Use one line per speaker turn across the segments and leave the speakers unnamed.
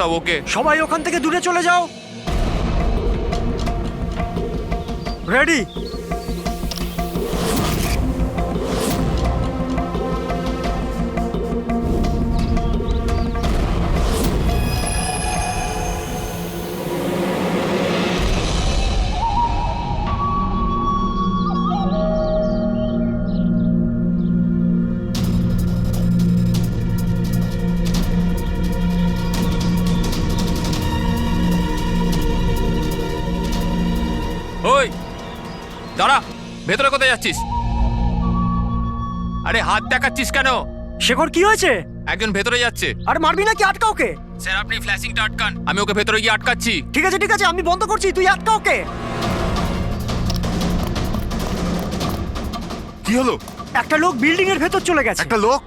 সব ওকে।
সবাই ওখান থেকে দূরে চলে যাও। রেডি?
ওই দাঁড়া, ভেতরে কোথায় যাচ্ছিস? আরে হাত দেখাচ্ছিস কেন?
শেখর কি হয়েছে?
একজন ভেতরে যাচ্ছে।
আর মারবি নাকি? আটকা ওকে।
স্যার আপনি ফ্ল্যাশিংটা আটকান, আমি ওকে ভেতরে গিয়ে আটকাচ্ছি।
ঠিক আছে ঠিক আছে, আমি বন্ধ করছি, তুই আটকা ওকে।
কি হলো?
একটা লোক বিল্ডিং এর ভেতর চলে গেছে।
একটা লোক?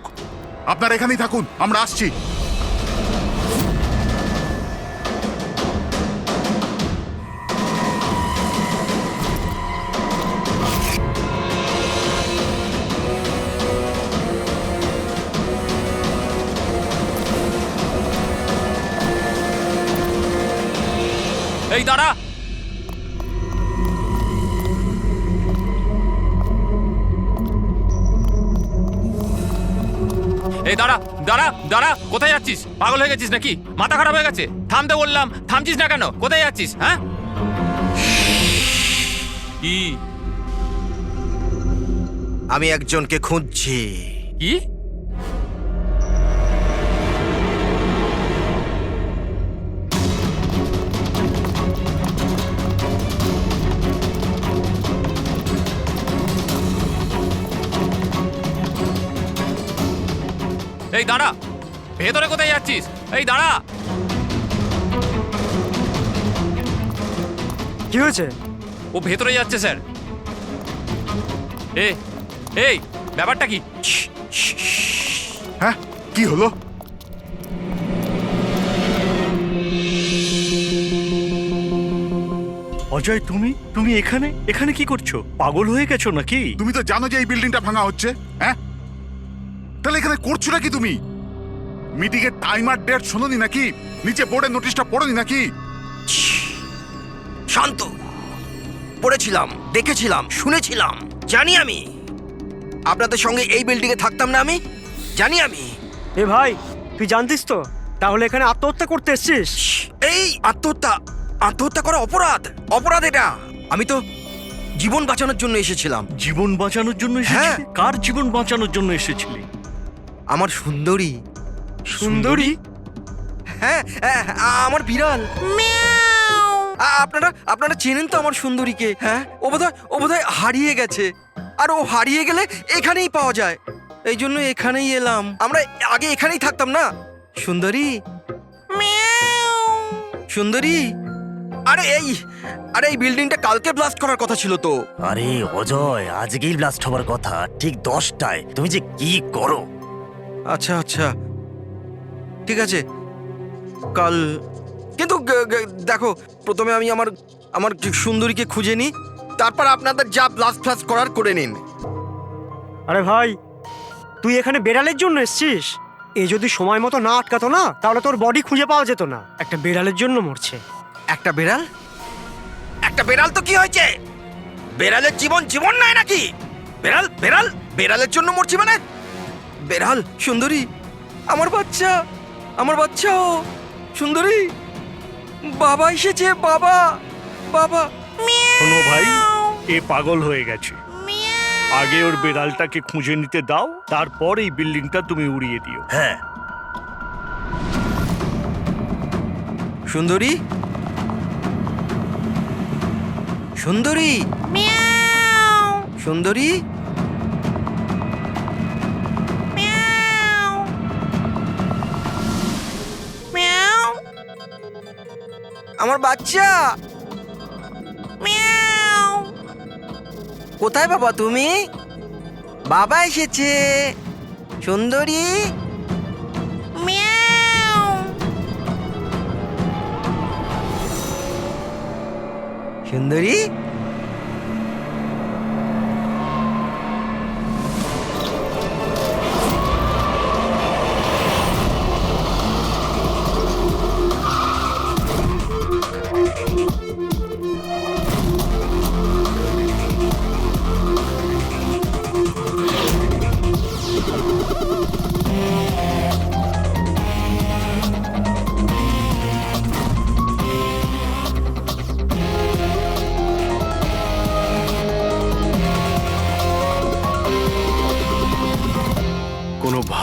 আপনারা এখানেই থাকুন, আমরা আসছি।
এই দাঁড়া, এই দাঁড়া দাঁড়া দাঁড়া, কোথায় যাচ্ছিস? পাগল হয়ে গেছিস নাকি? মাথা খারাপ হয়ে গেছে? থামতে বললাম, থামছিস না কেন? কোথায় যাচ্ছিস? হ্যাঁ কি?
আমি একজনকে খুঁজছি।
কি? এই দাঁড়া, ভেতরে কোথায় যাচ্ছিস? এই দাঁড়া।
কি হয়েছে?
ও ভেতরে যাচ্ছে স্যার। এই ব্যাপারটা কি?
হ্যাঁ, কি হলো?
অজয়, তুমি এখানে এখানে কি করছো? পাগল হয়ে গেছো নাকি?
তুমি তো জানো যে এই বিল্ডিংটা ভাঙা হচ্ছে। হ্যাঁ, তাহলে এখানে করছো নাকি তুমি? মিটিং এর টাইম আর ডেট শোনোনি নাকি? নিচে বোর্ডের নোটিশটা পড়োনি নাকি?
শান্ত। পড়েছিলাম, দেখেছিলাম, শুনেছিলাম। জানি আমি আপনাদের সঙ্গে এই বিল্ডিং এ থাকতাম না। আমি জানি। আমি
এ ভাই, তুই জানতিস তো? তাহলে এখানে আত্মহত্যা করতে এসেছিস?
এই আত্মহত্যা করা অপরাধ। অপরাধ এটা। আমি তো জীবন বাঁচানোর জন্য এসেছিলাম।
জীবন বাঁচানোর জন্য এসেছিলি?
হ্যাঁ।
কার জীবন বাঁচানোর জন্য এসেছিলি?
আমার সুন্দরী।
সুন্দরী?
হ্যাঁ, আমার বিড়াল। আপনারা চেনেন তো আমার সুন্দরীকে? হ্যাঁ, ও বোধহয় হারিয়ে গেছে। আর ও হারিয়ে গেলে এখানেই পাওয়া যায়। এই জন্য এখানেই এলাম। আমরা আগে এখানেই থাকতাম না। সুন্দরী, সুন্দরী। আরে এই বিল্ডিংটা কালকে ব্লাস্ট করার কথা ছিল তো।
আরে অজয়, আজকেই ব্লাস্ট হবার কথা, ঠিক 10টায়। তুমি যে কি করো!
আচ্ছা, ঠিক আছে, কাল। কিন্তু দেখো, প্রথমে আমি আমার সুন্দরীকে খুঁজে নিই, তারপর আপনাদের যা ব্লাস্ট ফ্লাস্ট করার করে নিন।
আরে ভাই, তুই এখানে বেড়ালের জন্য এসেছিস? এ যদি সময় মতো না আটকাতো না, তাহলে তোর বডি খুঁজে পাওয়া যেত না। একটা বেড়ালের জন্য মরছে।
একটা বেড়াল তো কি হয়েছে? বেড়ালের জীবন নয় নাকি? বেড়ালের জন্য মরছি মানে? বেড়াল, সুন্দরী, আমার বাচ্চা ও সুন্দরী। বাবা এসেছে, বাবা।
শোনো ভাই, এ পাগল হয়ে গেছে। আগে ওর বেড়ালটাকে খুঁজে নিতে দাও, তারপর এই বিল্ডিংটা তুমি উড়িয়ে দিও।
হ্যাঁ,
সুন্দরী, আমার বাচ্চা। কোথায় বাবা তুমি? বাবা এসেছে। সুন্দরী, সুন্দরী।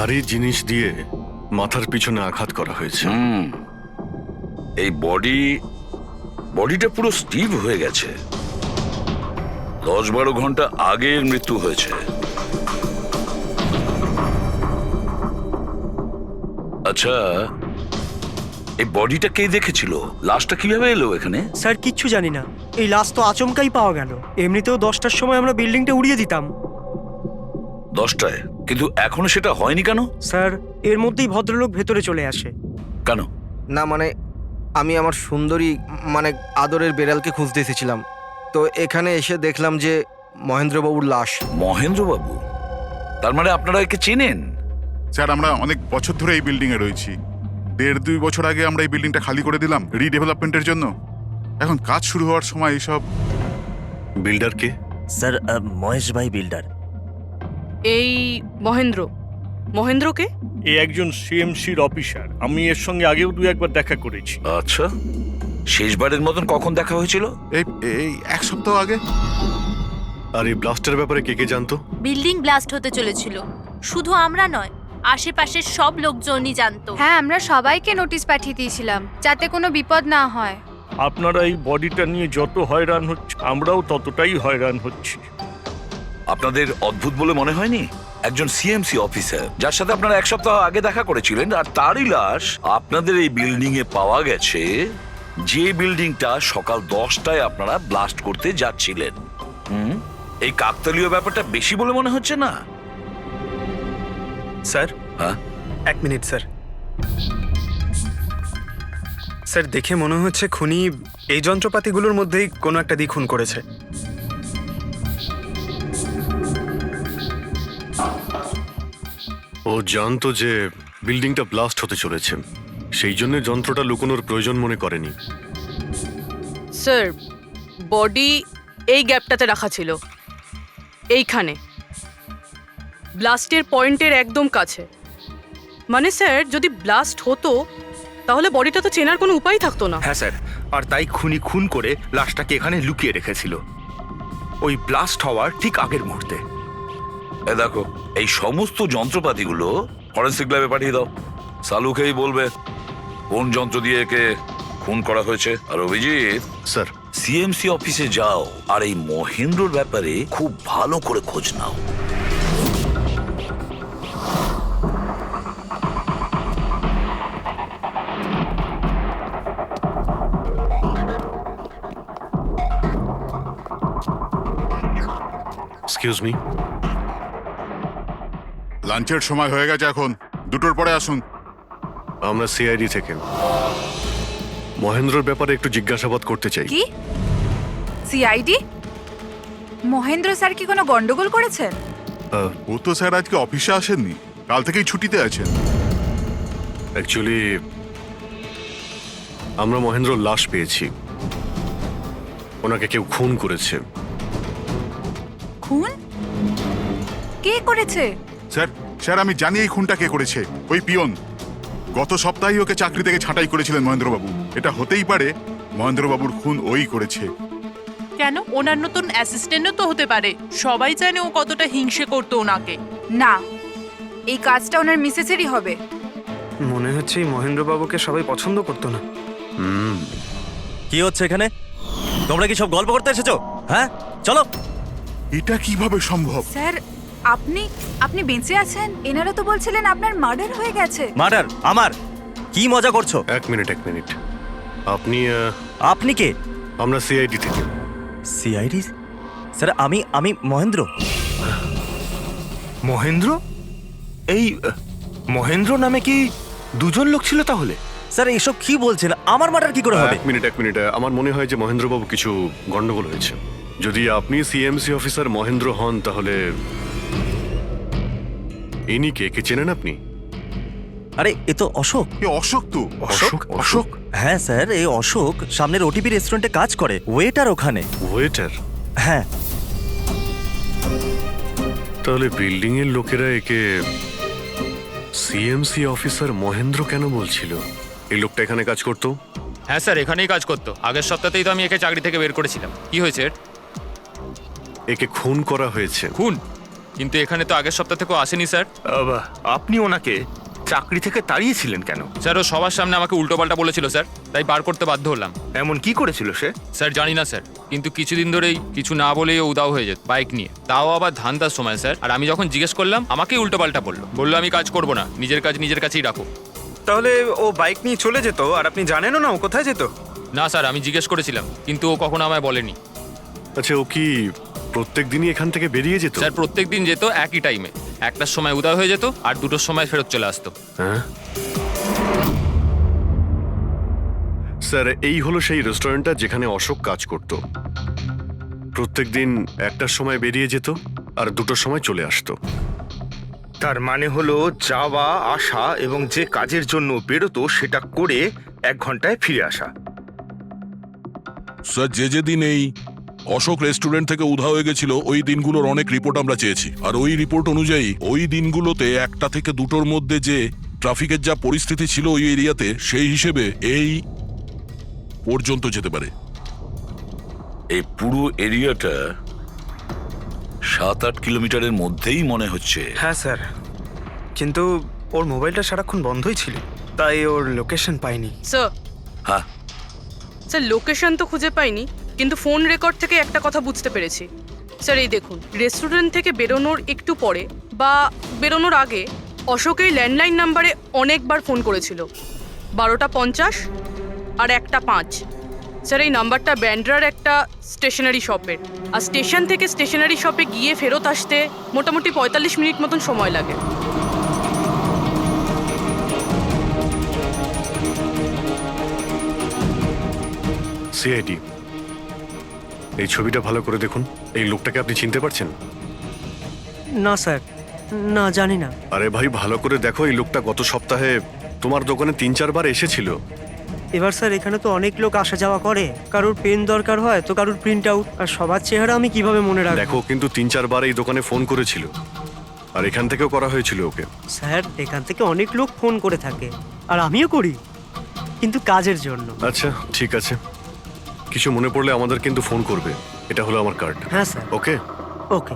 ভারী জিনিস দিয়ে মাথার পিছনে আঘাত করা হয়েছে।
এই বডিটা পুরো স্টিভ হয়ে গেছে। 10-12 ঘন্টা আগের মৃত্যু হয়েছে। আচ্ছা, এই বডিটা কে দেখেছিল? লাশটা কিভাবে এলো এখানে?
স্যার কিচ্ছু জানি না, এই লাশ তো আচমকাই পাওয়া গেল। এমনিতেও 10টার সময় আমরা বিল্ডিংটা উড়িয়ে দিতাম।
10টায়? কিন্তু এখনো সেটা হয়নি কেন?
স্যার এর মধ্যেই ভদ্রলোক ভেতরে চলে আসে।
কেন?
না মানে আমি আমার সুন্দরী মানে আদরের বেড়ালকে খুঁজতে এসেছিলাম, তো এখানে এসে দেখলাম যে মহেন্দ্রবাবুর লাশ।
মহেন্দ্রবাবু? তার মানে আপনারা একে চেনেন?
স্যার আমরা অনেক বছর ধরে এই বিল্ডিং এ রয়েছি। 1.5-2 বছর আগে আমরা এই বিল্ডিংটা খালি করে দিলাম রিডেভেলপমেন্টের জন্য। এখন কাজ শুরু হওয়ার সময় এইসব।
বিল্ডার কে?
স্যার মহেশ ভাই বিল্ডার।
এই মহেন্দ্রকে?
এ একজন সিএমসির অফিসার, আমি এর সঙ্গে আগেও 2-1 বার দেখা করেছি।
আচ্ছা, শেষবারের মতন কখন দেখা হয়েছিল?
এই এই 1 সপ্তাহ আগে।
আর এই ব্লাস্টের ব্যাপারে কে কে জানতো?
বিল্ডিং ব্লাস্ট হতে চলেছিল, শুধু আমরা নয়, আশেপাশের সব লোকজনই জানতো।
হ্যাঁ, আমরা সবাইকে নোটিশ পাঠিয়ে দিয়েছিলাম যাতে কোনো বিপদ না হয়।
আপনারা এই বডিটা নিয়ে যত হয়রান হচ্ছে, আমরাও ততটাই হয়রান হচ্ছি।
আপনাদের অদ্ভুত বলে মনে হয়নি? একজন সিএমসি অফিসার যার সাথে আপনারা 1 সপ্তাহ আগে দেখা করেছিলেন, আর তারই লাশ আপনাদের এই বিল্ডিং এ পাওয়া গেছে, যে বিল্ডিংটা সকাল 10টায় আপনারা ব্লাস্ট করতে যাচ্ছিলেন। এই কাকতালীয় ব্যাপারটা বেশি বলে মনে হচ্ছে না?
স্যার,
হ্যাঁ?
1 মিনিট স্যার। স্যার দেখে মনে হচ্ছে খুনি এই যন্ত্রপাতিগুলোর মধ্যেই কোনো একটা দিয়ে খুন করেছে।
ও জানতো যে বিল্ডিংটা ব্লাস্ট হতে চলেছে, সেই জন্য যন্ত্রটা লুকোনোর প্রয়োজন মনে করেনি।
স্যার, বডি এই গ্যাপটাতে রাখা ছিল, এইখানে ব্লাস্টের পয়েন্টের একদম কাছে। মানে স্যার, যদি ব্লাস্ট হতো তাহলে বডিটা তো চেনার কোনো উপায় থাকতো না।
হ্যাঁ স্যার, আর তাই খুনি খুন করে লাশটাকে এখানে লুকিয়ে রেখেছিল ওই ব্লাস্ট হওয়ার ঠিক আগের মুহূর্তে।
এ দেখো, এই সমস্ত যন্ত্রপাতিগুলো ফরেন্সিক ল্যাবে পাঠিয়ে দাও। সালুকেই বলবে কোন যন্ত্র দিয়ে একে খুন করা হয়েছে। আর অভিজিৎ,
স্যার
সিএমসি অফিসে যাও আর এই মহেন্দ্রর ব্যাপারে খুব ভালো করে খোঁজ নাও।
Excuse me.
লাঞ্চের সময় হয়ে গেছে, এখন 2টোর পরে আসুন।
আমরা সিআইডি থেকে মহেন্দ্রর ব্যাপারে একটু জিজ্ঞাসাবাদ করতে চাই।
কি সিআইডি? মহেন্দ্র স্যার কি কোনো গন্ডগোল করেছেন?
ও তো স্যার আজকে অফিসে আসেননি, কাল থেকেই ছুটিতে আছেন।
অ্যাকচুয়ালি আমরা মহেন্দ্রর লাশ পেয়েছি, ওনাকে কেউ খুন করেছে।
খুন? কে করেছে?
স্যার স্যার আমি জানি এই খুনটা কে করেছে। ওই পিয়ন গত সপ্তাহেই ওকে চাকরি থেকে ছাঁটাই করেছিলেন মহেন্দ্রবাবু। এটা হতেই পারে মহেন্দ্রবাবুর খুন ওই করেছে।
কেন? ওনার নতুন অ্যাসিস্ট্যান্টও তো হতে পারে। সবাই জানে ও কতটা হিংসে করতো ওনাকে।
না, এই কাজটা ওনার মিসেসেরই হবে।
মনে হচ্ছে এই মহেন্দ্রবাবুকে সবাই পছন্দ করতো না।
কি হচ্ছে এখানে? তোমরা কি সব গল্প করতে এসেছো? হ্যাঁ চলো।
এটা কিভাবে সম্ভব?
স্যার, আপনি বেঁচে আছেন? এনারা তো বলছিলেন আপনার মার্ডার হয়ে গেছে।
মার্ডার? আমার? কি মজা করছো?
এক মিনিট আপনি
আপনি কে?
আমরা সিআইডি থেকে।
সিআইডি? স্যার আমি মহেন্দ্র।
মহেন্দ্র? এই মহেন্দ্র নামে কি 2জন লোক ছিল তাহলে?
স্যার এসব কি বলছেন? আমার মার্ডার কি করে হবে?
এক মিনিট আমার মনে হয় যে মহেন্দ্রবাবু কিছু গন্ডগোল হয়েছে। যদি আপনি সিএমসি অফিসার মহেন্দ্র হন তাহলে ইনি কে চেনেন আপনি?
আরে এ তো অশোক।
এ অশোক তো। অশোক?
হ্যাঁ স্যার, এই অশোক সামনের ওটিপি রেস্টুরেন্টে কাজ করে, ওয়েটার ওখানে।
ওয়েটার?
হ্যাঁ।
তাহলে বিল্ডিং এর লোকেরা একে সিএমসি অফিসার মহেন্দ্র কেন বলছিল? এই লোকটা এখানে কাজ করতো?
হ্যাঁ স্যার, এখানেই কাজ করতো। আগের সপ্তাহতেই তো আমি একে চাকরি থেকে বের করেছিলাম। কি হয়েছে?
একে খুন করা হয়েছে।
খুন? কিন্তু এখানে তো আগের সপ্তাহ থেকেও আসেনি স্যার।
আপনি ওনাকে চাকরি থেকে তাড়িয়েছিলেন কেন?
স্যার ও সবার সামনে আমাকে উল্টোপাল্টা বলেছিল স্যার, তাই বার করতে বাধ্য হলাম।
এমন কি করেছিল সে?
স্যার জানি না স্যার, কিন্তু কিছুদিন ধরেই কিছু না বলেই ও উদাও হয়ে যেত বাইক নিয়ে, তাও আবার ধান্দার সময় স্যার। আর আমি যখন জিজ্ঞেস করলাম আমাকেই উল্টোপাল্টা বললো আমি কাজ করব না, নিজের কাজ নিজের কাছেই রাখো।
তাহলে ও বাইক নিয়ে চলে যেত আর আপনি জানেনও না ও কোথায় যেত?
না স্যার, আমি জিজ্ঞেস করেছিলাম কিন্তু ও কখনো আমায় বলেনি।
আচ্ছা, ও কি প্রত্যেক দিনই এখান থেকে বেরিয়ে যেত?
স্যার প্রত্যেক দিন যেত একই টাইমে, 1টার সময় উদয় হয়ে যেত আর 2টোর সময় ফেরত চলে আসতো।
হ্যাঁ স্যার, এই হলো সেই রেস্টুরেন্টটা যেখানে অশোক কাজ করত। প্রত্যেকদিন 1টার সময় বেরিয়ে যেত আর 2টোর সময় চলে আসতো।
তার মানে হলো যাওয়া আসা এবং যে কাজের জন্য বেরোতো সেটা করে 1 ঘন্টায় ফিরে আসা।
স্যার, যে দিন এই অশোক রেস্টুরেন্ট থেকে উধাও হয়ে গেছিল ওই দিনগুলোর অনেক রিপোর্ট আমরা চেয়েছি, আর ওই রিপোর্ট অনুযায়ী ওই দিনগুলোতে 1টা থেকে 2টোর মধ্যে যে ট্রাফিকের যা পরিস্থিতি ছিল ওই এরিয়াতে, সেই হিসেবে এই পর্যন্ত যেতে পারে।
এই পুরো এরিয়াটা 7-8 কিলোমিটারের মধ্যেই মনে হচ্ছে।
হ্যাঁ স্যার, কিন্তু ওর মোবাইলটা সারাক্ষণ বন্ধই ছিল, তাই ওর লোকেশন পাইনি।
স্যার
হ্যাঁ
স্যার লোকেশন তো খুঁজে পাইনি, কিন্তু ফোন রেকর্ড থেকে একটা কথা বুঝতে পেরেছি। স্যার এই দেখুন, রেস্টুরেন্ট থেকে বেরোনোর একটু পরে বা বেরোনোর আগে অশোক এই ল্যান্ডলাইন নাম্বারে অনেকবার ফোন করেছিল, 12টা 50 আর 1টা 5। স্যার এই নাম্বারটা ব্যান্ড্রার একটা স্টেশনারি শপের, আর স্টেশন থেকে স্টেশনারি শপে গিয়ে ফেরত আসতে মোটামুটি 45 মিনিট মতন সময় লাগে।
সিআইডি, এই ছবিটা ভালো করে দেখুন। এই লোকটাকে আপনি চিনতে পারছেন?
না স্যার, না জানি না।
আরে ভাই, ভালো করে দেখো, এই লোকটা গত সপ্তাহে তোমার দোকানে 3-4 বার এসেছিল।
এবার স্যার এখানে তো অনেক লোক আসা যাওয়া করে, কারোর পেন দরকার হয় তো কারোর প্রিন্ট আউট, আর সবার চেহারা আমি কিভাবে মনে রাখবো?
দেখো, কিন্তু 3-4 বার এই দোকানে ফোন করেছিল, আর এখান থেকেও করা হয়েছিল ওকে।
স্যার এখান থেকে অনেক লোক ফোন করে থাকে, আর আমিও করি, কিন্তু কাজের জন্য।
আচ্ছা ঠিক আছে, কিছু মনে পড়লে আমাদের কিন্তু ফোন করবে। এটা হলো আমার কার্ড।
হ্যাঁ স্যার।
ওকে
ওকে।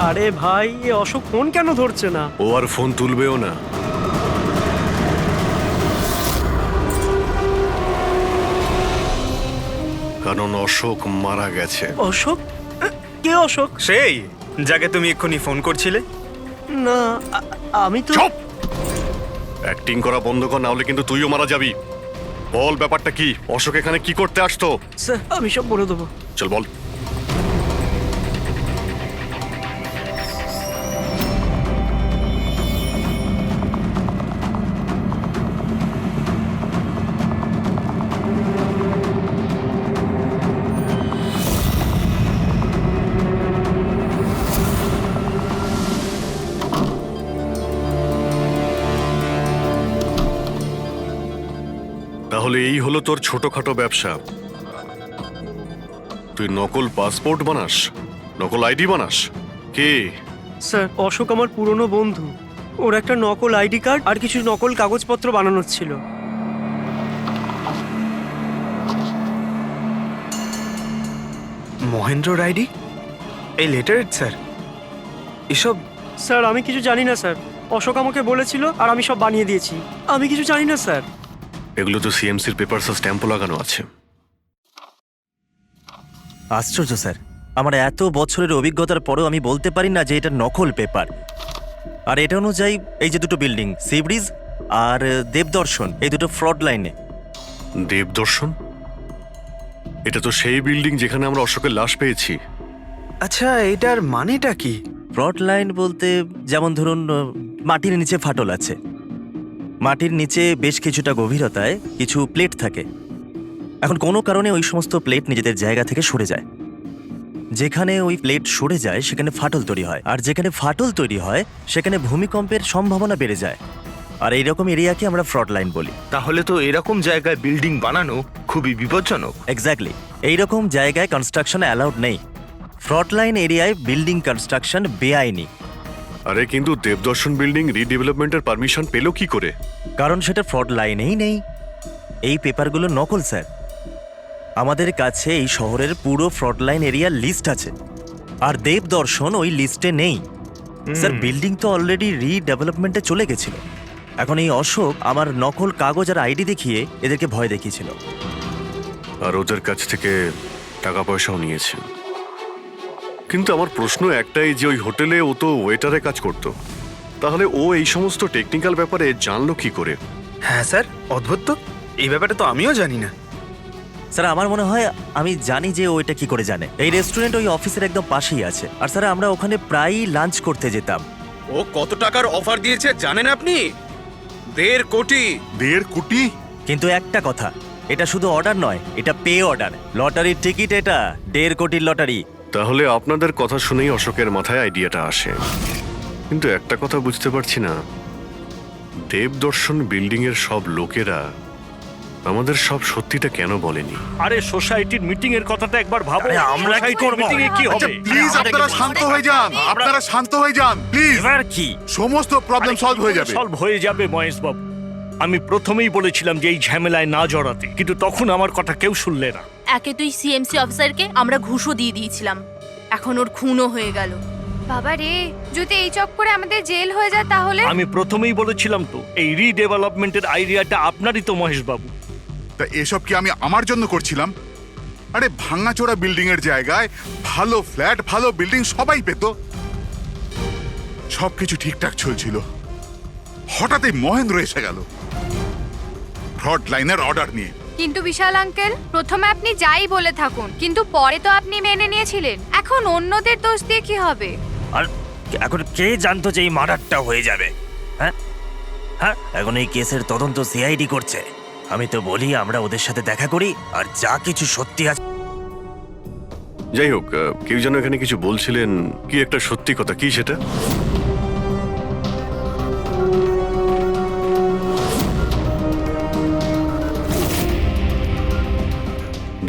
আরে ভাই, এ অশোক ফোন কেন ধরছে না?
ও আর ফোন তুলবেও না। কারণ অশোক মারা গেছে।
অশোক? কে অশোক?
সেই যাকে তুমি এক্ষুনি ফোন করছিলে?
না, আমি তো।
চুপ! অ্যাক্টিং করা বন্ধ কর, না হলে কিন্তু তুইও মারা যাবি। বল ব্যাপারটা কি? অশোক এখানে কি করতে আসতো?
স্যার আমি সব বলে দেবো।
চল বল। তাহলে এই হলো তোর ছোটখাটো ব্যবসা। তুই নকল পাসপোর্ট বানাস, নকল আইডি বানাস। কে?
স্যার অশোক আমার পুরনো বন্ধু, ওর একটা নকল আইডি কার্ড আর কিছু নকল কাগজপত্র বানানোর ছিল।
মহেন্দ্রর আইডি? এই লেটার স্যার, এসব?
স্যার আমি কিছু জানি না স্যার, অশোক আমাকে বলেছিল আর আমি সব বানিয়ে দিয়েছি। আমি কিছু জানি না স্যার।
এগুলো তো সিএমসির পেপারস স্ট্যাম্পও লাগানো আছে।
আশ্চর্য স্যার, আমার এত বছরের অভিজ্ঞতার পরেও আমি বলতে পারি না যে এটা নকল পেপার। আর এটা অনুযায়ী এই যে দুটো বিল্ডিং, সি ব্রিজ আর দেবদর্শন, এই দুটো ফ্রড লাইনে।
দেবদর্শন? এটা তো সেই বিল্ডিং যেখানে আমরা অশোকের লাশ পেয়েছি।
আচ্ছা, এটার মানেটা কি?
ফ্রড লাইন বলতে যেমন ধরুন মাটির নিচে ফাটল আছে, মাটির নিচে বেশ কিছুটা গভীরতায় কিছু প্লেট থাকে। এখন কোনো কারণে ওই সমস্ত প্লেট নিজেদের জায়গা থেকে সরে যায়। যেখানে ওই প্লেট সরে যায় সেখানে ফাটল তৈরি হয়, আর যেখানে ফাটল তৈরি হয় সেখানে ভূমিকম্পের সম্ভাবনা বেড়ে যায়। আর এইরকম এরিয়াকে আমরা ফ্রড লাইন বলি।
তাহলে তো এরকম জায়গায় বিল্ডিং বানানো খুবই বিপজ্জনক।
এক্স্যাক্টলি, এইরকম জায়গায় কনস্ট্রাকশন অ্যালাউড নেই। ফ্রন্টলাইন এরিয়ায় বিল্ডিং কনস্ট্রাকশন বেআইনি।
আরে কিন্তু দেবদর্শন বিল্ডিং রিডেভেলপমেন্টের পারমিশন পেলো কি করে?
কারণ সেটা ফ্রড লাইনেই নেই। এই পেপারগুলো নকল স্যার। আমাদের কাছে এই শহরের পুরো ফ্রড লাইন এরিয়ার লিস্ট আছে, আর দেবদর্শন ওই লিস্টে নেই। স্যার বিল্ডিং তো অলরেডি রিডেভেলপমেন্টে চলে গেছিল। এখন এই অশোক আমার নকল কাগজ আর আইডি দেখিয়ে এদেরকে ভয় দেখিয়েছিল।
আর ওদের কাছ থেকে টাকা পয়সাও নিয়েছে। কিন্তু আমার প্রশ্ন একটাই যে ওই হোটেলে ও তো ওয়েটারে কাজ করতো, তাহলে ও এই সমস্ত টেকনিক্যাল ব্যাপারে জানলো কি করে?
হ্যাঁ স্যার, অদ্ভুত তো, এই ব্যাপারে তো আমিও জানি না।
স্যার আমার মনে হয় আমি জানি যে ও এটা কি করে জানে। এই রেস্টুরেন্ট ওই অফিসের একদম পাশেই আছে, আর স্যার আমরা ওখানে প্রায়ই লাঞ্চ করতে যেতাম।
ও কত টাকার অফার দিয়েছে জানেন আপনি? 1.5 কোটি।
1.5 কোটি?
কিন্তু একটা কথা, এটা শুধু অর্ডার নয়, এটা পে অর্ডার। লটারির টিকিট এটা, 1.5 কোটির লটারি।
তাহলে আপনাদের কথা শুনেই অশোকের মাথায় আইডিয়াটা আসে। কিন্তু একটা কথা বুঝতে পারছি না, দেবদর্শন বিল্ডিং এর সব লোকেরা আমাদের সব সত্যিটা কেন বলেনি?
আরে সোসাইটির মিটিং এর কথাটা একবার ভাবো।
আরে আমরা কি করব?
মিটিং এ কি
আচ্ছা
হবে?
প্লিজ আপনারা শান্ত হয়ে যান, আপনারা শান্ত হয়ে যান প্লিজ।
এবার কি?
সমস্ত প্রবলেম সলভ হয়ে যাবে।
সলভ হয়ে যাবে মহেশ বাবু। আমি প্রথমেই বলেছিলাম যে এই ঝামেলায় না জড়াতে, কিন্তু তখন আমার কথা কেউ শুনলে না।
একে তুই সিএমসি অফিসারকে আমরা ঘুষও দিয়ে দিয়েছিলাম, এখন ওর খুনও হয়ে গেল।
বাবা রে, যদি এই চক্করে আমাদের জেল হয়ে যায় তাহলে?
আমি প্রথমেই বলেছিলাম তো, এই রিডেভেলপমেন্টের আইডিয়াটা আপনারই তো মহেশ বাবু।
তা এসব কি আমি আমার জন্য করছিলাম? আরে ভাঙাচোরা বিল্ডিং এর জায়গায় ভালো ফ্ল্যাট, ভালো বিল্ডিং সবাই পেত। সবকিছু ঠিকঠাক চলছিল, হঠাৎই মহেন্দ্র এসে গেল ফ্রড লাইনের অর্ডার নিয়ে।
কিন্তু বিশাল আঙ্কেল, প্রথমে আপনি যাই বলে থাকুন, কিন্তু পরে তো আপনি মেনে নিয়েছিলেন। এখন অন্যদের দোষ দিয়ে কি হবে?
আর এখন কে জানতো যে এই মার্ডারটা হয়ে যাবে? হ্যাঁ হ্যাঁ, এখন এই কেসের তদন্ত সিআইডি করছে। আমি তো বলি আমরা ওদের সাথে দেখা করি, আর যা কিছু সত্যি আছে।
যাই হোক, কেউ যেন এখানে কিছু বলছিলেন, কি একটা সত্যি কথা, কি সেটা?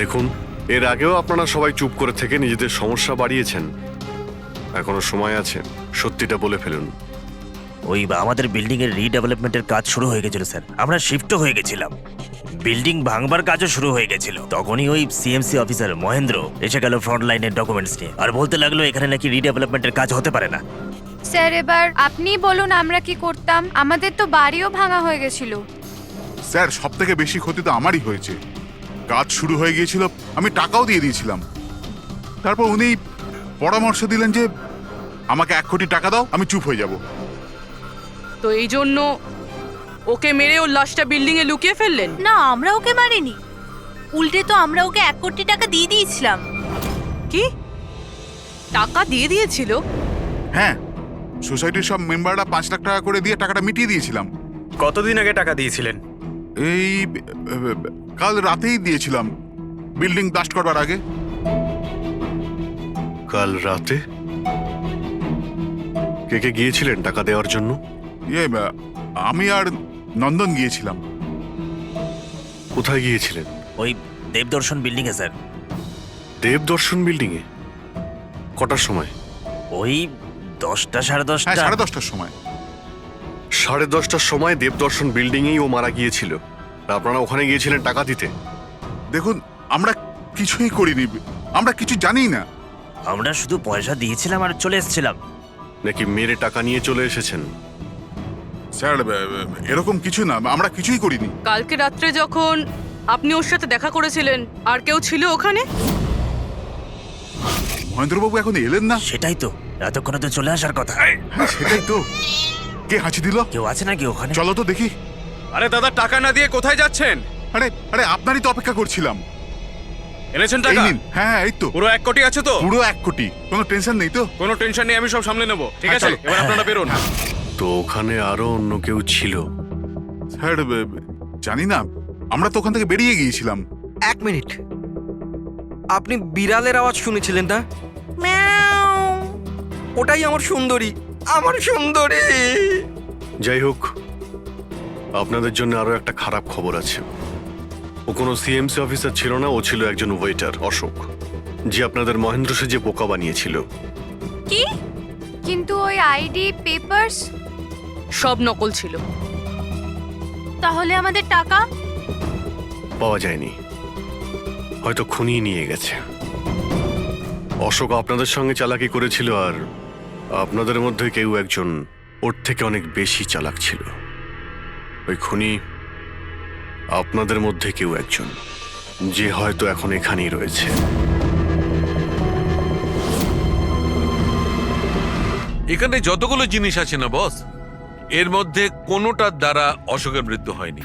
দেখুন, এর আগেও আপনারা সবাই চুপ করে থেকে নিজেদের সমস্যা বাড়িয়েছেন। এখনো সময় আছে, সত্যিটা বলে ফেলুন।
ওই আমাদের বিল্ডিং এর রিডেভেলপমেন্টের কাজ শুরু হয়ে গেছিল স্যার। আমরা শিফটও হয়ে গেছিলাম, বিল্ডিং ভাঙবার কাজও শুরু হয়ে গেছিল। তখনই ওই সিএমসি অফিসার মহেন্দ্র এসে গেল ফ্রন্ট লাইনের ডকুমেন্টস নিয়ে, আর বলতে লাগলো এখানে নাকি রিডেভেলপমেন্টের কাজ হতে পারে না।
স্যার এবার আপনি বলুন আমরা কি করতাম? আমাদের তো বাড়িও ভাঙা হয়ে গেছিল।
স্যার সব থেকে বেশি ক্ষতি তো আমারই হয়েছে। কাজ শুরু হয়ে গিয়েছিল, আমি টাকাও দিয়ে দিয়েছিলাম। তারপর উনি পরামর্শ দিলেন যে আমাকে 1 কোটি টাকা দাও, আমি চুপ হয়ে যাব।
তো এই জন্য ওকে মেরে ওর লাশটা বিল্ডিং এ লুকিয়ে ফেললেন?
না, আমরা ওকে মারিনি, উল্টে তো আমরা ওকে 1 কোটি টাকা দিয়ে দিয়েছিলাম।
কি টাকা দিয়ে দিয়েছিল?
হ্যাঁ, সোসাইটির সব মেম্বাররা 5 লাখ টাকা করে দিয়ে টাকাটা মিটিয়ে দিয়েছিলাম।
কতদিন আগে টাকা দিয়েছিলেন?
এই কাল রাতেই দিয়েছিলাম, বিল্ডিং ব্লাস্ট করবার আগে।
কাল রাতে? কে কে গিয়েছিলেন টাকা দেওয়ার জন্য?
আমি আর নন্দন গিয়েছিলাম।
কোথায় গিয়েছিলেন?
ওই দেবদর্শন বিল্ডিং এ স্যার।
দেবদর্শন বিল্ডিং এ? কটার সময়?
ওই 10টা সাড়ে 10টা।
হ্যাঁ, 10:30টার সময়।
10:30টার সময় দেবদর্শন বিল্ডিং এই ও মারা গিয়েছিল। আর আপনারা ওখানে গিয়েছিলেন টাকা দিতে?
দেখুন, আমরা কিছুই করিনি, আমরা কিছু জানি না।
আমরা শুধু পয়সা দিয়েছিলাম আর চলে এসেছিলাম।
নাকি মেরে টাকা নিয়ে চলে এসেছেন?
স্যার এরকম কিছু না, আমরা কিছুই করিনি।
কালকে রাত্রে যখন আপনি ওর সাথে দেখা করেছিলেন, আর কেউ ছিল ওখানে?
মহেন্দ্রবাবু এখন এলেন না।
সেটাই তো, এতক্ষণে তো চলে আসার কথা।
হ্যাঁ সেটাই তো। কে হাঁচি দিল?
কেউ আছে নাকি ওখানে?
চলো তো দেখি।
আরে দাদা, টাকা না দিয়ে কোথায় যাচ্ছেন?
আরে আরে আপনারই তো অপেক্ষা করছিলাম।
এনেছেন
এই
টাকা?
নিন। হ্যাঁ এই তো।
পুরো 1 কোটি আছে তো?
পুরো 1 কোটি, কোনো টেনশন নেই তো?
কোনো টেনশন নেই, আমি সব সামলে নেব। ঠিক
হ্যাঁ,
আছে,
চলো।
এবার আপনারা বেরোন।
তো ওখানে আরো অন্য কেউ ছিল?
স্যার জানি না, আমরা তো ওখান থেকে বেরিয়ে গিয়েছিলাম।
1 মিনিট, আপনি বিড়ালের আওয়াজ শুনেছিলেন না? ওটাই আমার সুন্দরী, আমার সুন্দরী।
যাই হোক, আপনাদের জন্য আরো একটা খারাপ খবর আছে। ও কোনো সিএমসি অফিসার ছিল না, ও ছিল একজন ওয়েটার, অশোক। যে আপনাদের মহেন্দ্র সেজে বোকা বানিয়েছিল।
কি?
কিন্তু ওই আইডি পেপারস
সব নকল ছিল।
তাহলে আমাদের টাকা?
পাওয়া যায়নি, হয়তো খুনিয়ে নিয়ে গেছে। অশোক আপনাদের সঙ্গে চালাকি করেছিল, আর আপনাদের মধ্যে কেউ একজন ওর থেকে অনেক বেশি চালাক ছিল। ওই খুনি আপনাদের মধ্যে কেউ একজন, যে হয়তো এখন এখানেই রয়েছে।
এখানে যতগুলো জিনিস আছে না বস, এর মধ্যে কোনোটার দ্বারা অশোকের মৃত্যু হয়নি।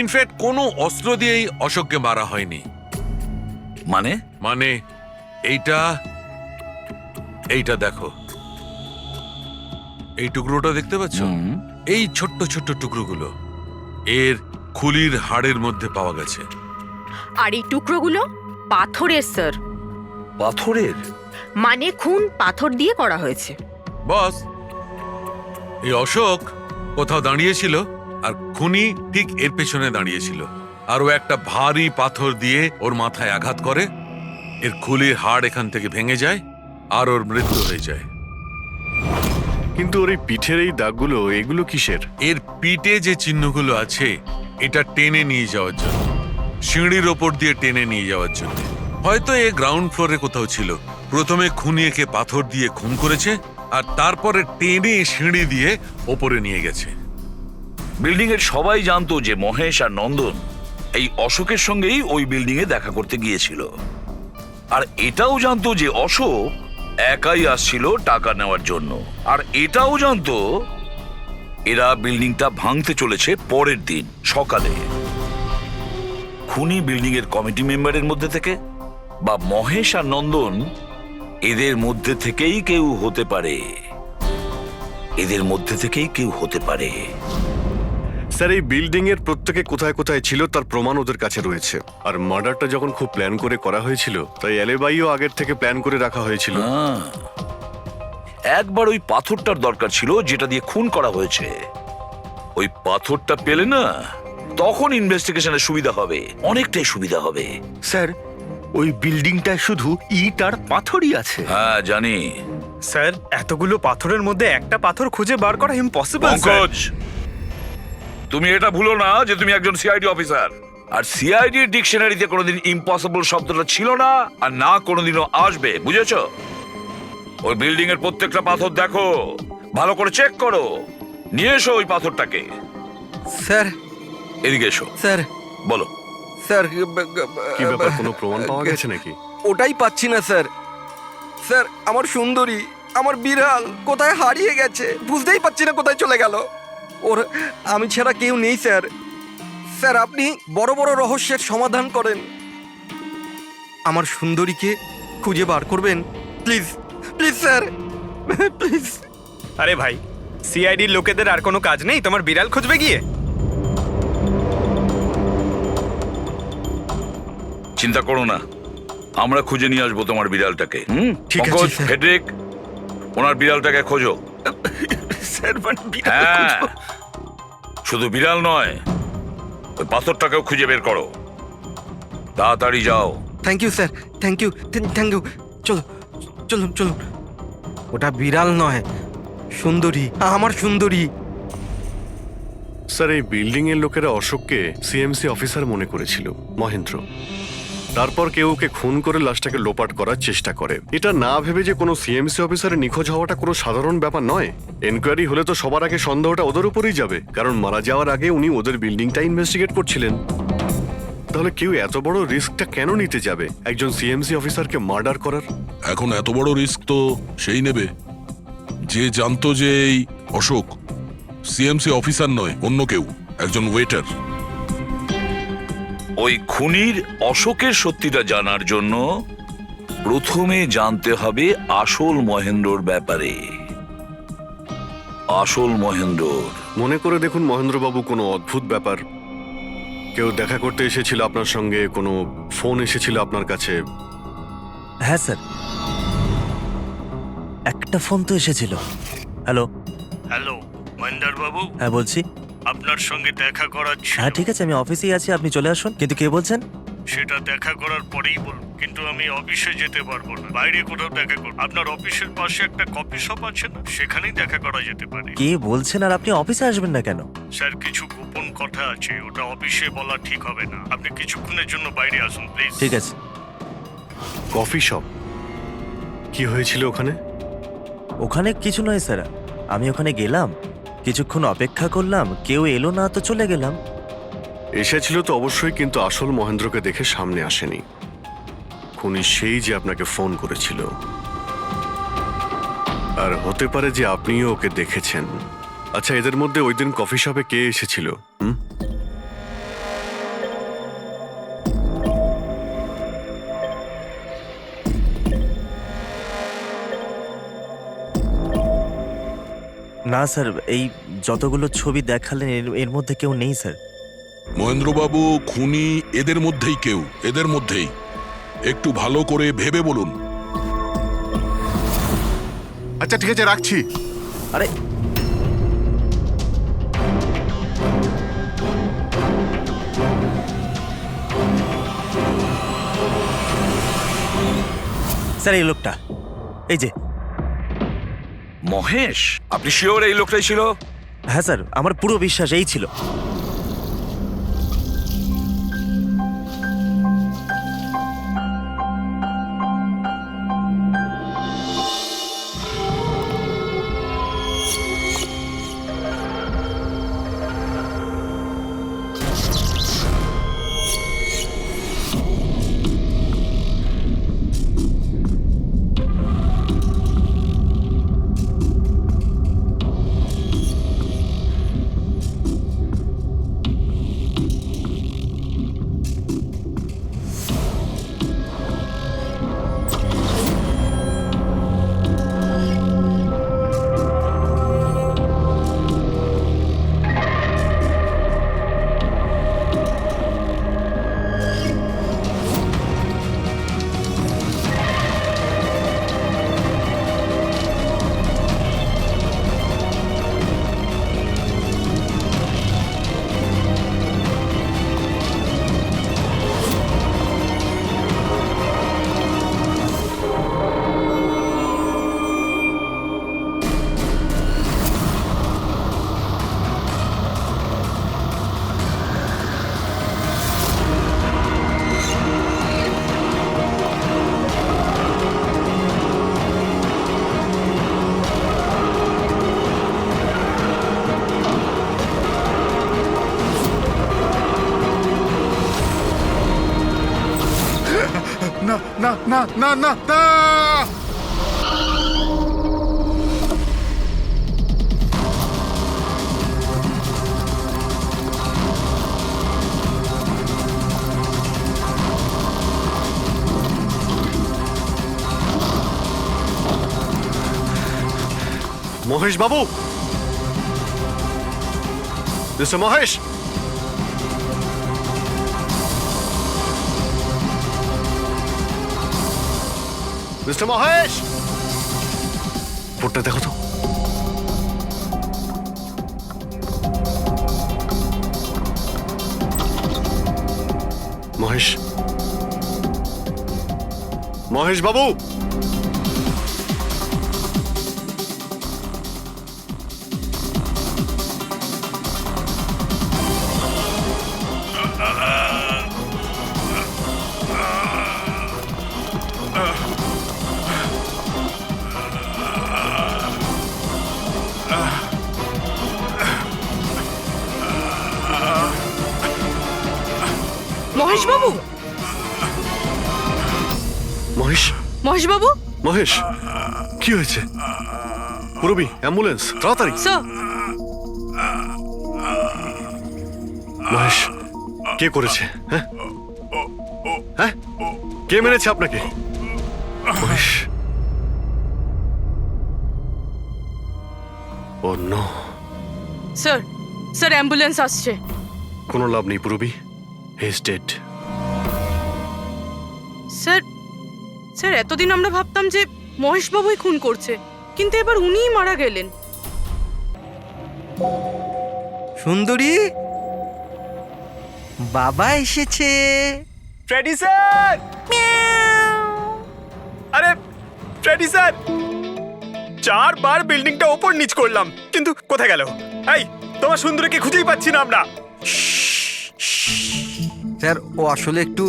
ইনফ্যাক্ট কোনো অস্ত্র দিয়েই অশোককে মারা হয়নি।
মানে
মানে এইটা দেখো, এই টুকরোটা দেখতে পাচ্ছ? এই ছোট্ট ছোট্ট টুকরোগুলো এর খুলির হাড়ের মধ্যে পাওয়া গেছে।
আর এই টুকরোগুলো পাথরের স্যার।
পাথরের?
মানে খুন পাথর দিয়ে করা হয়েছে।
বস, এই অশোক কোথাও দাঁড়িয়েছিল আর খুনি ঠিক এর পেছনে দাঁড়িয়েছিল, আর ও একটা ভারী পাথর দিয়ে ওর মাথায় আঘাত করে, এর খুলির হাড় এখান থেকে ভেঙে যায় আর ওর মৃত্যু হয়ে যায়।
কিন্তু ওর এই পিঠের এই দাগগুলো, এগুলো কিসের?
এর পিঠে যে চিহ্নগুলো আছে, এটা টেনে নিয়ে যাওয়ার জন্য, সিঁড়ির ওপর দিয়ে টেনে নিয়ে যাওয়ার জন্য। হয়তো এ গ্রাউন্ড ফ্লোরে কোথাও ছিল। প্রথমে খুনি একে পাথর দিয়ে খুন করেছে, আর তারপরে টেনে সিঁড়ি দিয়ে ওপরে নিয়ে গেছে।
বিল্ডিং এর সবাই জানতো যে মহেশ আর নন্দন এই অশোকের সঙ্গেই ওই বিল্ডিং এ দেখা করতে গিয়েছিল, আর এটাও জানতো যে অশোক একাই আসছিল টাকা নেওয়ার জন্য, আর এটাও জানতো এরা বিল্ডিংটা ভাঙতে চলেছে পরের দিন সকালে। খুনি বিল্ডিং এর কমিটি মেম্বারের মধ্যে থেকে বা মহেশ আর নন্দন এদের মধ্যে থেকেই কেউ হতে পারে, এদের মধ্যে থেকেই কেউ হতে পারে।
স্যার, এই বিল্ডিং এর প্রত্যেকে কোথায় কোথায় ছিল তার প্রমাণ ওদের কাছে রয়েছে। আর মার্ডারটা যখন খুব প্ল্যান করে করা হয়েছিল, তাই এলেবাইও আগের থেকে প্ল্যান করে রাখা হয়েছিল।
একবার ওই পাথরটার দরকার ছিল যেটা দিয়ে খুন করা হয়েছে। ওই পাথরটা পেলে না, তখন ইনভেস্টিগেশনের সুবিধা হবে, অনেকটাই সুবিধা হবে।
স্যার, ওই বিল্ডিংটায় শুধু ইট আর পাথরই আছে।
হ্যাঁ জানি।
স্যার, এতগুলো পাথরের মধ্যে একটা পাথর খুঁজে বার করা ইম্পসিবল।
পঙ্কজ, তুমি এটা ভুলো না যে তুমি একজন সিআইডি অফিসার, আর সিআইডি ডিকশনারিতে কোনোদিন ইম্পসিবল শব্দটা ছিল না, আর না কোনোদিনও আসবে, বুঝেছো? ওই বিল্ডিং এর প্রত্যেকটা পাথর দেখো, ভালো করে চেক করো, নিয়ে এসো ওই পাথরটাকে।
স্যার,
এদিকে এসো।
স্যার,
বলো।
স্যার,
কি ব্যাপার, কোনো প্রমাণ পাওয়া গেছে নাকি?
ওটাই পাচ্ছি না স্যার। স্যার, আমার সুন্দরী, আমার বিড়াল কোথায় হারিয়ে গেছে, বুঝতেই পারছি না কোথায় চলে গেল। ওর আমি ছাড়া কেউ নেই স্যার। স্যার, আপনি বড় বড় রহস্যের সমাধান করেন, আমার সুন্দরীকে খুঁজে বার করবেন প্লিজ, প্লিজ স্যার, প্লিজ।
আরে ভাই, সিআইডির লোকেদের আর কোনো কাজ নেই তোমার বিড়াল খুঁজবে গিয়ে?
চিন্তা করো না, আমরা খুঁজে নিয়ে আসবো তোমার বিড়ালটাকে।
ঠিক আছে স্যার।
ফেডরিক, ওনার বিড়ালটাকে খোঁজো।
স্যার,
হ্যাঁ, শুধু বিড়াল নয়, ওই পাথরটাকেও খুঁজে বের করো, তাড়াতাড়ি যাও।
Thank you sir, thank you, thank you. চলো, চলুন চলুন। ওটা বিড়াল নয়, সুন্দরী, আমার সুন্দরী।
স্যার, এই বিল্ডিং এর লোকেরা অশোককে সিএমসি অফিসার মনে করেছিল, মহেন্দ্র। তারপর কেউ ওকে খুন করে লাশটাকে লোপাট করার চেষ্টা করে। এটা না ভেবে যে কোনো সিএমসি অফিসারের নিখোঁজ হওয়াটা কোনো সাধারণ ব্যাপার নয়। এনকোয়ারি হলে তো সবার আগে সন্দেহটা ওদের উপরেই যাবে, কারণ মারা যাওয়ার আগে উনি ওদের বিল্ডিংটা ইনভেস্টিগেট করছিলেন। তাহলে কেউ এত বড় রিস্কটা কেন নিতে যাবে একজন সিএমসি অফিসারকে মার্ডার করার?
এখন এত বড় রিস্ক তো সেই নেবে যে জানতো যে এই অশোক সিএমসি অফিসার নয়, অন্য কেউ, একজন ওয়েটার।
ওই খুনির অশোকের সত্যিটা জানার জন্য প্রথমে জানতে হবে আসল মহেন্দ্রর ব্যাপারে। আসল মহেন্দ্র
মনে করে দেখুন মহেন্দ্রবাবু, কোনো অদ্ভুত ব্যাপার। কেউ দেখা করতে এসেছিল আপনার সঙ্গে, কোনো ফোন এসেছিল আপনার কাছে?
হ্যাঁ স্যার, একটা ফোন তো এসেছিল। হ্যালো
হ্যালো, মহেন্দ্র বাবু।
হ্যাঁ বলছি।
আপনার সঙ্গে দেখা করার ছিল।
হ্যাঁ ঠিক আছে, আমি অফিসেই আছি, আপনি চলে আসুন। কিন্তু কে বলছেন?
সেটা দেখা করার পরেই বলবো, কিন্তু আমি অফিসে যেতে পারবো না, বাইরে কোথাও দেখা করবো। আপনার অফিসের পাশে একটা কফি শপ আছে না, সেখানেই দেখা করা যেতে পারে।
কে বলছেন? আর আপনি অফিসে আসবেন না কেন?
স্যার, কিছু গোপন কথা আছে, ওটা অফিসে বলা ঠিক হবে না। আপনি কিছুক্ষণের জন্য বাইরে আসুন প্লিজ।
ঠিক আছে।
Coffee shop? কি হয়েছিল ওখানে?
ওখানে কিছু নয় স্যার, আমি ওখানে গেলাম, কিছুক্ষণ অপেক্ষা করলাম, কেউ এলো না তো চলে গেলাম।
এসেছিল তো অবশ্যই, কিন্তু আসল মহেন্দ্রকে দেখে সামনে আসেনি। খুনি সেই যে আপনাকে ফোন করেছিল। আর হতে পারে যে আপনিও ওকে দেখেছেন। আচ্ছা, এদের মধ্যে ওই দিন কফি শপে কে এসেছিল?
না স্যার, এই যতগুলো ছবি দেখালেন এর মধ্যে কেউ নেই স্যার।
মহেন্দ্রবাবু, খুনি এদের মধ্যেই কেউ, এদের মধ্যেই। একটু ভালো করে ভেবে বলুন।
আচ্ছা ঠিক আছে, রাখছি।
আরে স্যার, এই লোকটা, এই যে
মহেশ, আপনি শিওর এই লোকটাই ছিল?
হ্যাঁ স্যার, আমার পুরো বিশ্বাস এই ছিল।
না না না না না না!
মহেশ বাবু, মিস্টার মহেশ, মিস্টার মহেশ, ফোনটা দেখো তো। মহেশ, মহেশ বাবু,
মহেশ বাবু,
মহেশ,
মহেশ বাবু,
মহেশ, কি হয়েছে? পুরবি, অ্যাম্বুলেন্স, তাড়াতাড়ি।
স্যার,
মহেশ, কে করেছে? হ্যাঁ হ্যাঁ, কে মেরেছে আপনাকে? মহেশ, ও নো।
স্যার, স্যার অ্যাম্বুলেন্স আসছে।
কোনো লাভ নেই পুরবি, he is dead.
Sir, sir এতদিন আমরা ভাবতাম যে মহেশ বাবুই খুন করছে, কিন্তু এবার উনিই মারা গেলেন।
সুন্দরী, বাবা এসেছে।
Freddie sir! আরে ফ্রেডি স্যার, 4 বার বিল্ডিংটা ওপর নিচ করলাম, কিন্তু কোথায় গেল? এই, তোমার সুন্দরীকে খুঁজেই পাচ্ছি না আমরা।
স্যার ও আসলে একটু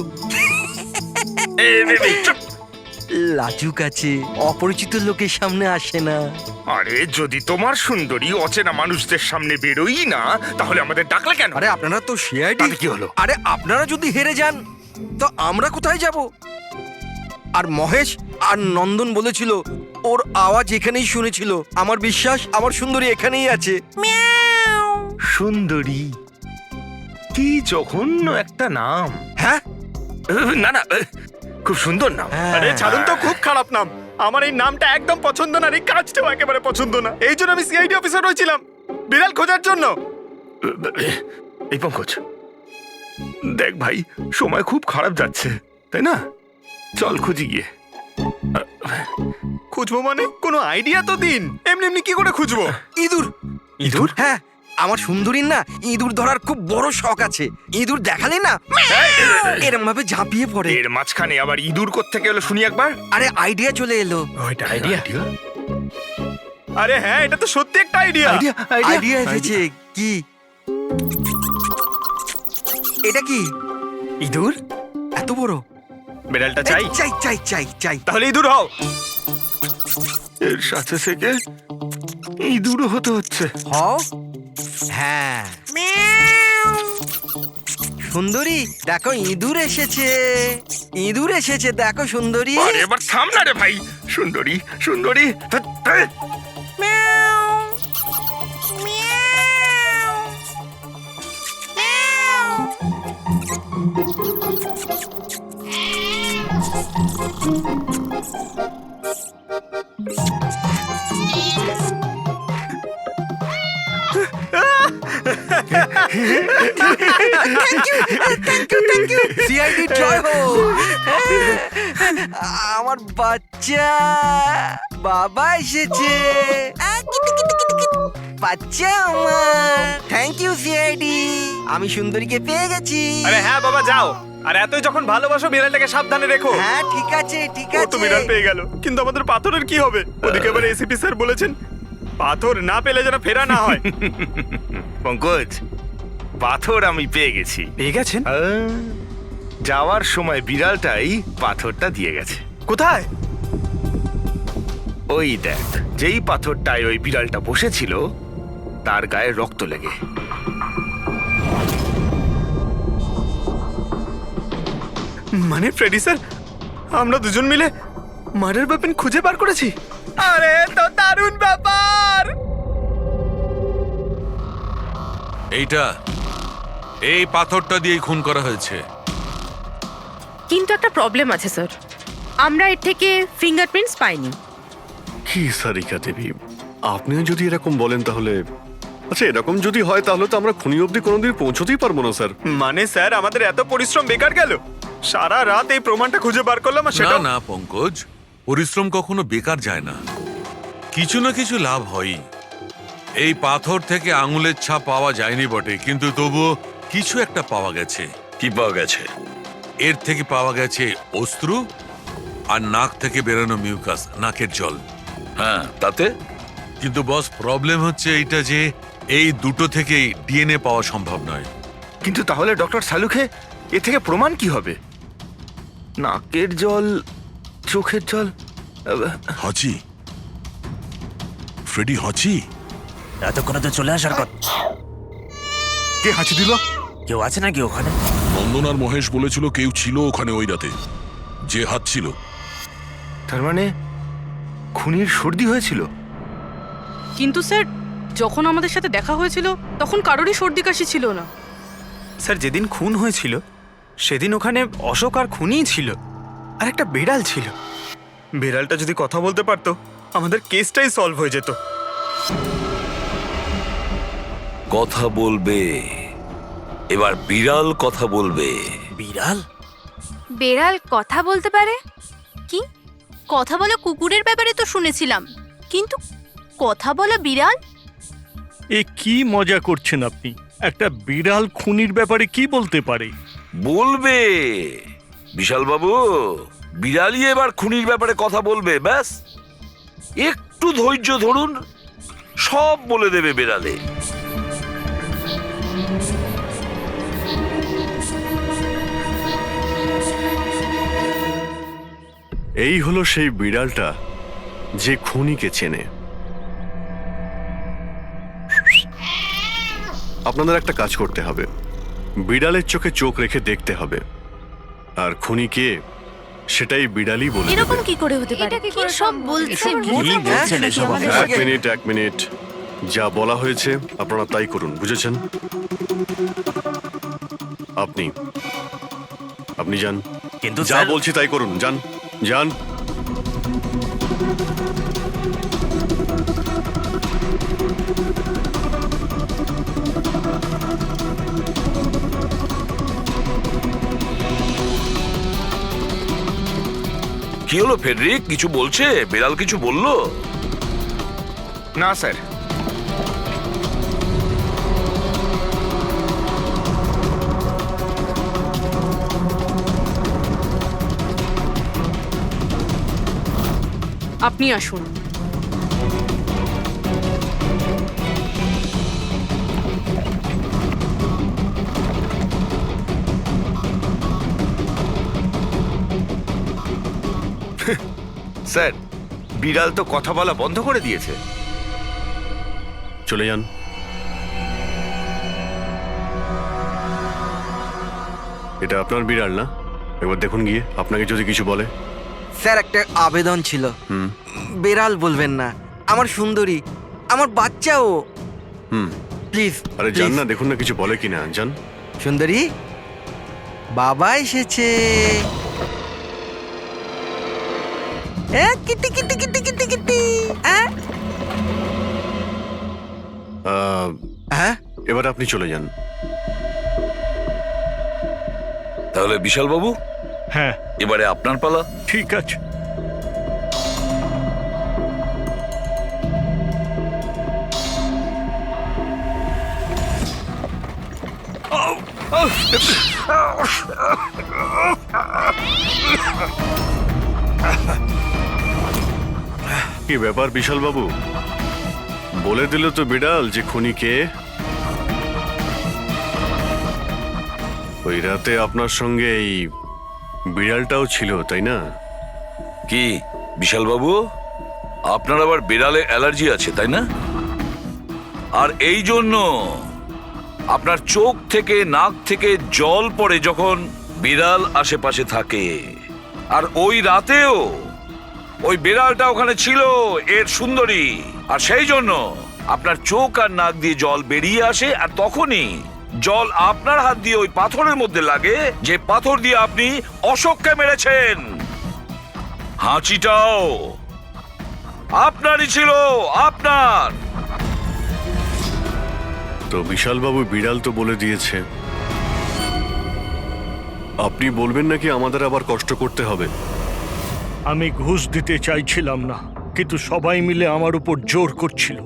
লাজুক আছে, অপরিচিত লোকের সামনে আসে না।
আরে যদি তোমার সুন্দরী অচেনা মানুষদের সামনে বেরোই না, তাহলে আমাদের ডাকলে কেন?
আরে আপনারা তো সিআইডি।
তাতে কি হলো?
আরে আপনারা যদি হেরে যান তো আমরা কোথায় যাব? আর মহেশ আর নন্দন বলেছিল ওর আওয়াজ এখানেই শুনেছিল। আমার বিশ্বাস আমার সুন্দরী এখানেই আছে।
সুন্দরী, কি জঘন্য একটা নাম।
হ্যাঁ,
না না, খুব সুন্দর নাম।
আরে ছাড়ুন তো, খুব খারাপ নাম। আমার এই নামটা একদম পছন্দ না, আর এই কাজটাও একেবারে পছন্দ না। এই জন্য আমি সিআইডি অফিসার হয়েছিলাম, বিড়াল খোঁজার জন্য।
এই পঙ্কজ, দেখ ভাই, সময় খুব খারাপ যাচ্ছে, তাই না? চল খুঁজি গিয়ে।
খুঁজবো মানে কোনো আইডিয়া তো দিন। এমনি এমনি কি করে খুঁজবো?
ইঁদুর।
ইঁদুর?
হ্যাঁ, আমার সুন্দরীর না ইঁদুর ধরার খুব বড় শখ আছে। ইঁদুর দেখালে না এরম ভাবে ঝাঁপিয়ে পড়ে।
এর মাঝখানে আবার ইঁদুর কোত্থেকে এলো শুনি একবার।
আরে আইডিয়া চলে এলো।
ওইটা আইডিয়া? আরে হ্যাঁ, এটা তো সত্যি একটা আইডিয়া।
আইডিয়া এসেছে। কি এটা? কি
ইঁদুর?
এত বড়?
বিড়ালটা চাই?
চাই চাই চাই চাই।
তাহলে ইঁদুর হও।
এর সাথে থেকে ইঁদুরও হতে হচ্ছে।
হও। হ্যাঁ, সুন্দরী দেখো ইঁদুর এসেছে। ইঁদুর এসেছে, দেখো সুন্দরী।
আরে এবার থাম না রে ভাই। সুন্দরী, সুন্দরী,
সিআইডি জয় হোক। আমার বাচ্চা বাবা এসেছে। বাচ্চা আমার। থ্যাংক ইউ সিআইডি, আমি সুন্দরীকে পেয়ে গেছি।
আরে হ্যাঁ বাবা, যাও। আর এতই যখন ভালোবাসো, বিড়ালটাকে সাবধানে রেখো।
হ্যাঁ ঠিক আছে ঠিক
ও তো
আছে।
বিড়াল পেয়ে গেল, কিন্তু আমাদের পাথরের কি হবে? ওদিকে আবার এসিপি স্যার বলেছেন পাথর না পেলে যেন ফেরা না হয়।
পঙ্কজ, পাথর আমি পেয়ে গেছি।
পেয়ে গেছেন?
যাওয়ার সময় বিড়ালটাই পাথরটা দিয়ে গেছে।
কোথায়?
ওই দেখ, যেই পাথরটায় ওই বিড়ালটা বসেছিল তার গায়ে রক্ত লেগে।
মানে ফ্রেডি স্যার, আমরা দুজন মিলে মার্ডার ওয়েপন খুঁজে বার করেছি। আরে তো দারুণ ব্যাপার।
এই পাথরটা দিয়েই খুন করা হয়েছে।
কিন্তু একটা প্রবলেম আছে স্যার, আমরা এর থেকে ফিঙ্গারপ্রিন্টস পাইনি।
কি সারিকা দেবী, আপনিও যদি এরকম বলেন তাহলে আচ্ছা, এরকম যদি হয় তাহলে তো আমরা খুনি অবধি কোনোদিন পৌঁছতেই পারবো না স্যার।
মানে স্যার, আমাদের এত পরিশ্রম বেকার গেল। সারা রাত এই প্রমাণটা খুঁজে বার করলাম, আর
না
সেটা
না পঙ্কজ, পরিশ্রম কখনো বেকার যায় না, কিছু না কিছু লাভ হয়ই। এই পাথর থেকে আঙুলের ছাপ পাওয়া যায়নি বটে, কিন্তু তবুও কিছু একটা পাওয়া গেছে।
কি পাওয়া গেছে?
এর থেকে পাওয়া গেছে অস্ত্র আর নাক থেকে বেরোনো মিউকাস, নাকের জল।
হ্যাঁ, তাতে?
কিন্তু বস, প্রবলেম হচ্ছে এইটা যে এই দুটো থেকেই ডিএনএ পাওয়া সম্ভব নয়।
কিন্তু তাহলে ডক্টর সালুখে এ থেকে প্রমাণ কি হবে? নাকের জল, চোখের জল।
হাঁচি, ফ্রেডি হাঁচি।
এতক্ষণে তো চলে আসার কথা।
কে হাঁচি দিল?
কেউ আছে নাকি ওখানে?
নন্দন আর মহেশ বলেছিল কেউ ছিল ওখানে ওই রাতে, যে হাত ছিল।
তার মানে খুনির সর্দি হয়েছিল।
কিন্তু স্যার, যখন আমাদের সাথে দেখা হয়েছিল তখন কারোরই সর্দি কাশি ছিল না।
স্যার, যেদিন খুন হয়েছিল সেদিন ওখানে অশোক আর খুনিই ছিল, আর একটা বিড়াল ছিল। বিড়ালটা যদি কথা বলতে পারতো, আমাদের কেসটাই সলভ হয়ে যেত।
কথা বলবে, এবার বিড়াল কথা বলবে।
বিড়াল?
বেড়াল কথা বলতে পারে?
কি কথা বলা কুকুরের ব্যাপারে তো শুনেছিলাম, কিন্তু কথা বলা বিড়াল?
এ কি মজা করছেন আপনি? একটা বিড়াল খুনির ব্যাপারে কি বলতে পারে?
বলবে, বিশাল বাবু, বিড়ালই এবার খুনির ব্যাপারে কথা বলবে, ব্যাস একটু ধৈর্য ধরুন, সব বলে দেবে বিড়ালে।
এই হলো সেই বিড়ালটা যে খুনিকে চেনে। আপনাদের একটা কাজ করতে হবে, বিড়ালের চোখে চোখ রেখে দেখতে হবে, আর খুনিকে সেটাই বিড়ালই বলে দেবে।
এরকম কি করে হতে পারে? কি সব বলছে?
এক মিনিট, যা বলা হয়েছে আপনারা তাই করুন, বুঝেছেন? আপনি যান,
কিন্তু
যা বলছি তাই করুন, যান যান।
কি হলো ফেডরিক, কিছু বলছে? বিড়াল কিছু বললো?
না স্যার।
আপনি আসুন।
স্যার, বিড়াল তো কথা বলা বন্ধ করে দিয়েছে।
চলে যান। এটা আপনার বিড়াল না? একবার দেখুন গিয়ে, আপনাকে যদি কিছু বলে।
স্যার, একটা আবেদন ছিল। বেড়াল বলবেন না, আমার সুন্দরী, আমার বাচ্চাও। প্লিজ।
আরে যান না, দেখুন না কিছু বলে কিনা, যান।
সুন্দরী, বাবা এসেছে। Kitty Kitty Kitty Kitty Kitty.
হ্যাঁ, এবার আপনি চলে যান।
তাহলে বিশাল বাবু,
হ্যাঁ,
এবারে আপনার পালা।
ঠিক আছে।
কি ব্যাপার বিশাল বাবু, বলে দিল তো বিড়াল যে খুনি কে? ওই রাতে আপনার সঙ্গে এই বিড়ালটাও ছিল, তাই না?
কি বিশাল বাবু, আপনার আবার বিড়ালে অ্যালার্জি আছে, তাই না? আর এই জন্য আপনার চোখ থেকে নাক থেকে জল পড়ে যখন বিড়াল আশেপাশে থাকে। আর ওই রাতেও ওই বিড়ালটা ওখানে ছিল, এর সুন্দরী, আর সেই জন্য আপনার চোখ আর নাক দিয়ে জল বেরিয়ে আসে, আর তখনই জল আপনার হাত দিয়ে ওই পাথরের মধ্যে লাগে, যে পাথর দিয়ে আপনি অশোককে মেরেছেন। হাঁচিটাও আপনারই ছিল, আপনার।
তো বিশাল বাবু, বিড়াল তো বলে দিয়েছে, আপনি বলবেন নাকি আমাদের আবার কষ্ট করতে হবে?
আমি ঘুষ দিতে চাইছিলাম না, কিন্তু সবাই মিলে আমার উপর জোর করছিল।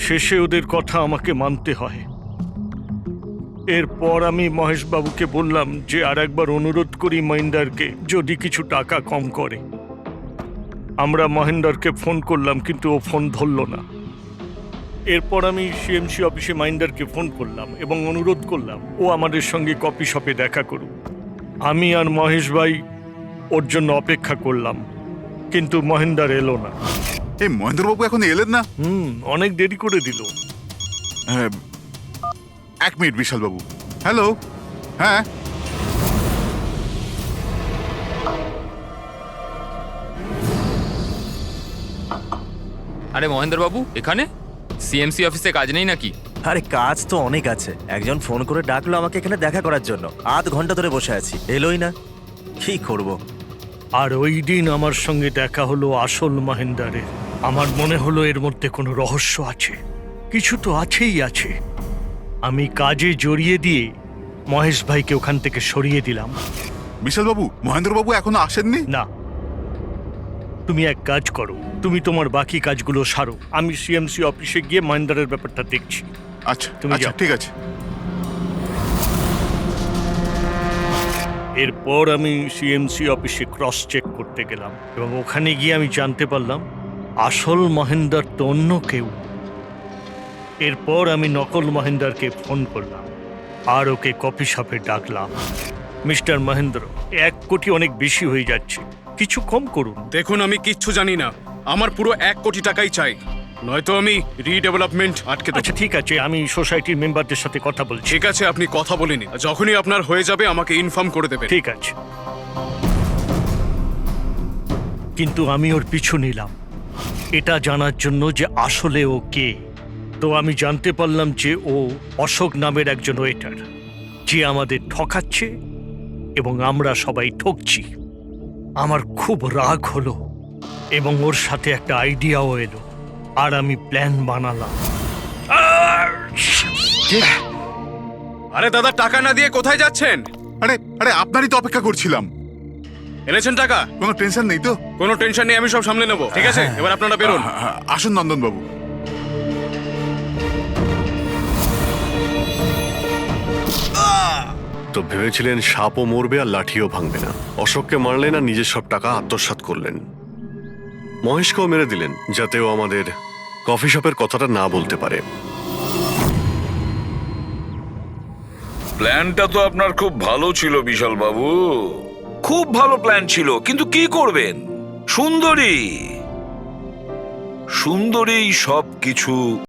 শেষে ওদের কথা আমাকে মানতে হয়। এরপর আমি মহেশবাবুকে বললাম যে আর একবার অনুরোধ করি মহিন্দারকে, যদি কিছু টাকা কম করে। আমরা মহেন্দারকে ফোন করলাম, কিন্তু ও ফোন ধরল না। এরপর আমি সিএমসি অফিসে মহিন্দারকে ফোন করলাম এবং অনুরোধ করলাম ও আমাদের সঙ্গে কফি শপে দেখা করুক। আমি আর মহেশ ভাই ওর জন্য অপেক্ষা করলাম, কিন্তু মহেন্দার এলো না।
এই মহেন্দ্রবাবু এখন এলেন না?
অনেক দেরি করে দিল।
হ্যাঁ, এক মিনিট বিশাল বাবু। হ্যালো, হ্যাঁ,
আরে মহেন্দ্র বাবু, এখানে সিএমসি অফিসে কাজ নেই নাকি?
আরে কাজ তো অনেক আছে। একজন ফোন করে ডাকলো আমাকে এখানে দেখা করার জন্য, আধ ঘন্টা ধরে বসে আছি, এলোই না। কি করব?
আর ওই দিন আমার সঙ্গে দেখা হলো আসল মহেন্দারের। আমার মনে হলো এর মধ্যে কোনো রহস্য আছে, কিছু তো আছেই আছে। আমি কাজে জড়িয়ে দিয়ে মহেশ ভাইকে ওখান থেকে সরিয়ে দিলাম।
বিশাল বাবু, মহেন্দ্রবাবু এখনো আসেননি?
না, তুমি এক কাজ করো, তুমি তোমার বাকি কাজগুলো সারো, আমি সিএমসি অফিসে গিয়ে মহেন্দারের ব্যাপারটা দেখছি।
আচ্ছা,
তুমি
আচ্ছা,
যাও।
ঠিক আছে।
এরপর আমি সিএমসি অফিসে ক্রস চেক করতে গেলাম এবং ওখানে গিয়ে আমি জানতে পারলাম আসল মহেন্দার তো অন্য কেউ। এরপর আমি নকল মহেন্দারকে ফোন করলাম আর ওকে কফি শপে ডাকলাম। মিস্টার মহেন্দ্র, 1 কোটি অনেক বেশি হয়ে যাচ্ছে, কিছু কম করুন।
দেখুন, আমি কিচ্ছু জানি না, আমার পুরো 1 কোটি টাকাই চাই, নয়তো আমি রিডেভেলপমেন্ট আটকে দেব।
আচ্ছা ঠিক আছে, আমি সোসাইটির মেম্বারদের সাথে কথা বলছি।
ঠিক আছে, আপনি কথা বলে নিন, যখনই আপনার হয়ে যাবে আমাকে ইনফর্ম করে দেবেন।
ঠিক আছে, কিন্তু আমি ওর পিছু নিলাম এটা জানার জন্য যে আসলে ও কে। তো আমি জানতে পারলাম যে ও অশোক নামের একজন ওয়েটার, যে আমাদের ঠকাচ্ছে এবং আমরা সবাই ঠকছি। আমার খুব রাগ হলো এবং ওর সাথে একটা আইডিয়াও এলো, আর আমি প্ল্যান বানালাম।
আরে দাদা, টাকা না দিয়ে কোথায় যাচ্ছেন?
আরে আরে আপনারই তো অপেক্ষা করছিলাম।
এনেছেন টাকা?
কোনো টেনশন নেই তো?
কোনো টেনশন নেই, আমি সব সামলে নেব। ঠিক আছে, এবার আপনারা বেরোন।
আসুন নন্দন বাবু।
তো ভেবেছিলেন সাপও মরবে আর লাঠিও ভাঙবে না। অশোককে মারলেন আর নিজের সব টাকা আত্মসাৎ করলেন। মহেশকেও মেরে দিলেন যাতে ও আমাদের কফি শপের কথাটা না বলতে পারে।
প্ল্যানটা তো আপনার খুব ভালো ছিল বিশাল বাবু, খুব ভালো প্ল্যান ছিল, কিন্তু কি করবেন? সুন্দরী সব কিছু